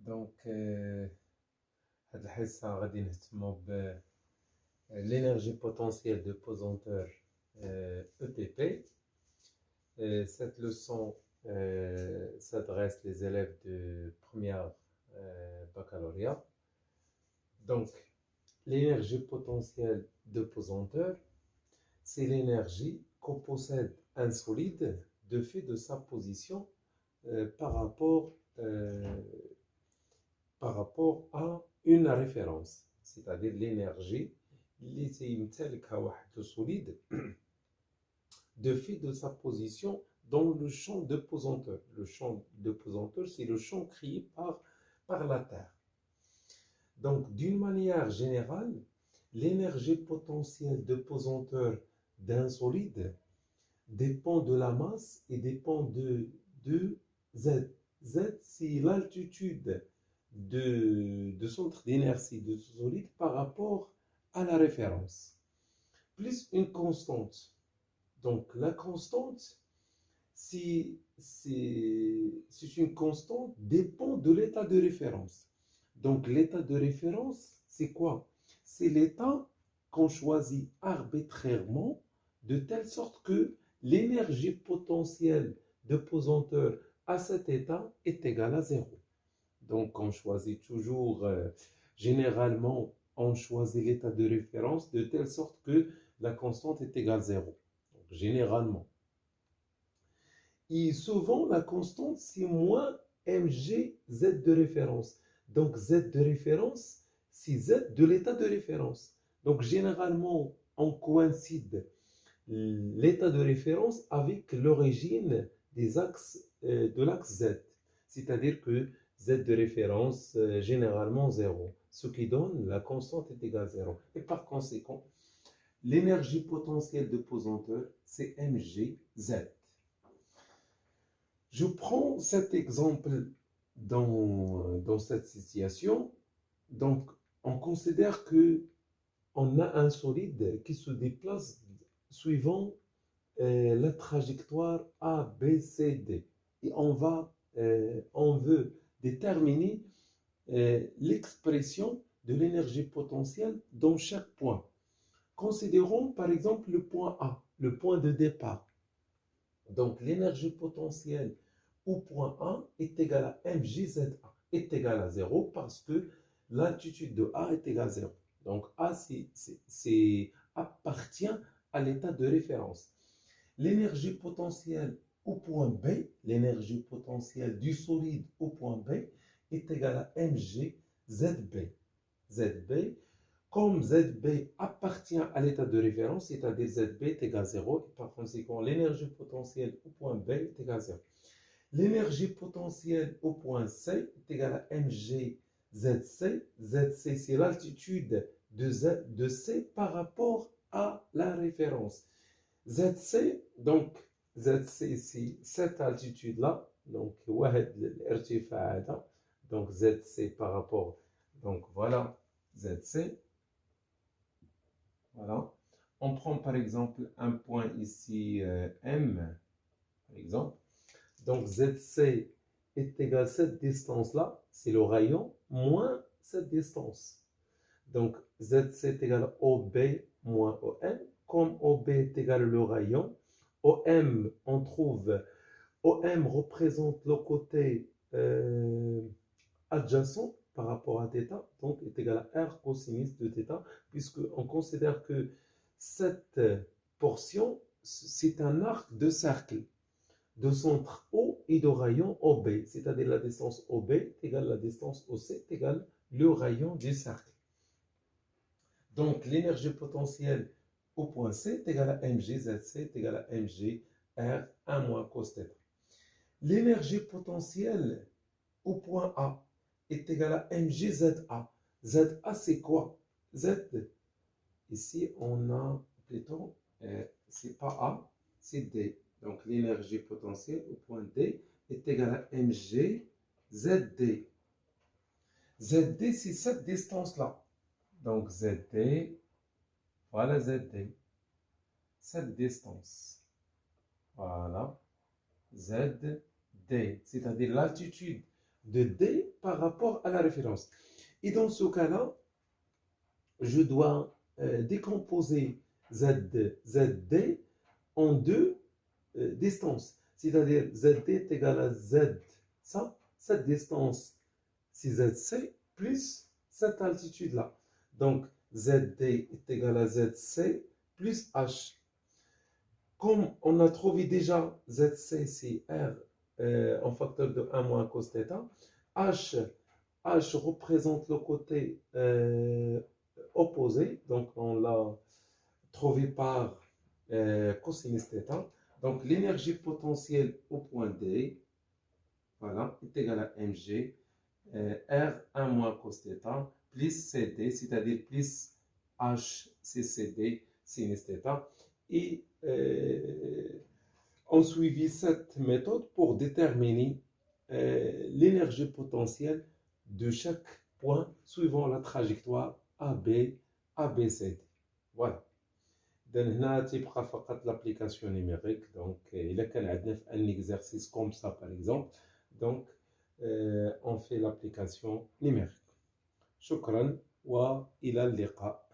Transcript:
Donc, هاد الحصة غادي نهتمو l'énergie potentielle de pesanteur EPP. Cette leçon s'adresse aux élèves de première baccalauréat. Donc, l'énergie potentielle de pesanteur, c'est l'énergie que possède un solide de fait de sa position par rapport à une référence, c'est-à-dire l'énergie اللي تيمتلكها واحد le solide de fait de sa position dans le champ de pesanteur. Le champ de pesanteur, c'est le champ créé par la Terre. Donc, d'une manière générale, l'énergie potentielle de pesanteur d'un solide dépend de la masse et dépend de Z. Z, c'est l'altitude de centre d'inertie de ce solide par rapport à la référence, plus une constante. Donc, la constante, c'est une constante dépend de l'état de référence. Donc, l'état de référence, c'est quoi? C'est l'état qu'on choisit arbitrairement de telle sorte que l'énergie potentielle de pesanteur à cet état est égale à 0. Donc, on choisit toujours, généralement, on choisit l'état de référence de telle sorte que la constante est égale à 0. Donc, généralement. Et souvent, la constante, c'est moins mg z de référence. Donc, z de référence, c'est z de l'état de référence. Donc, généralement, on coïncide l'état de référence avec l'origine des axes de l'axe z. C'est-à-dire que z de référence, généralement 0. Ce qui donne la constante est égale à 0. Et par conséquent, l'énergie potentielle de pesanteur, c'est mgz. Je prends cet exemple dans cette situation. Donc, on considère qu'on a un solide qui se déplace suivant la trajectoire A, B, C, D. Et on veut déterminer l'expression de l'énergie potentielle dans chaque point. Considérons par exemple le point A, le point de départ. Donc, l'énergie potentielle au point A est égale à mgza, est égale à 0 parce que l'altitude de A est égale à 0. Donc, A appartient à l'état de référence. L'énergie potentielle au point B, l'énergie potentielle du solide au point B est égale à mg zb. Zb, comme Zb appartient à l'état de référence, c'est-à-dire Zb est égal à 0, et par conséquent, l'énergie potentielle au point B est égale à 0. L'énergie potentielle au point C est égale à mg Zc. Zc, c'est l'altitude de C par rapport à la référence. Zc, donc Zc, c'est cette altitude-là, donc donc Zc par rapport, donc voilà Zc. Voilà. On prend par exemple un point ici M, par exemple. Donc ZC est égal à cette distance-là, c'est le rayon, moins cette distance. Donc ZC est égal à OB moins OM. Comme OB est égal au rayon, OM, on trouve, OM représente le côté adjacent par rapport à θ, donc est égal à R cosinus de θ, puisqu'on considère que cette portion, c'est un arc de cercle de centre O et de rayon OB, c'est-à-dire la distance OB est égale à la distance OC est égale le rayon du cercle. Donc l'énergie potentielle au point C est égale à mg Zc est égale à mg R 1 moins cos θ. L'énergie potentielle au point A est égal à mgza. Za, c'est quoi? Z, ici, on a plutôt, c'est pas A, c'est D. Donc, l'énergie potentielle au point D est égale à mgzd. Zd, c'est cette distance-là. Donc, Zd, voilà Zd. Cette distance. Voilà. Zd, c'est-à-dire l'altitude de D par rapport à la référence. Et dans ce cas-là, je dois décomposer ZD en deux distances. C'est-à-dire ZD est égal à Z, ça, cette distance, c'est ZC plus cette altitude-là. Donc, ZD est égal à ZC plus H. Comme on a trouvé déjà ZC, c'est R en facteur de 1 moins cos θ, H représente le côté opposé, donc on l'a trouvé par cosinus θ. Donc l'énergie potentielle au point D, voilà, est égale à mg R 1 moins cos θ plus CD, c'est-à-dire plus H c'est CD sinus θ. Et on suivit cette méthode pour déterminer l'énergie potentielle de chaque point suivant la trajectoire AB, ABCD. Voilà. Donc, هنا تبقى فقط l'application numérique. Donc, إذا كان عندنا un exercice comme ça, par exemple, donc, on fait l'application numérique. شكرا وإلى اللقاء.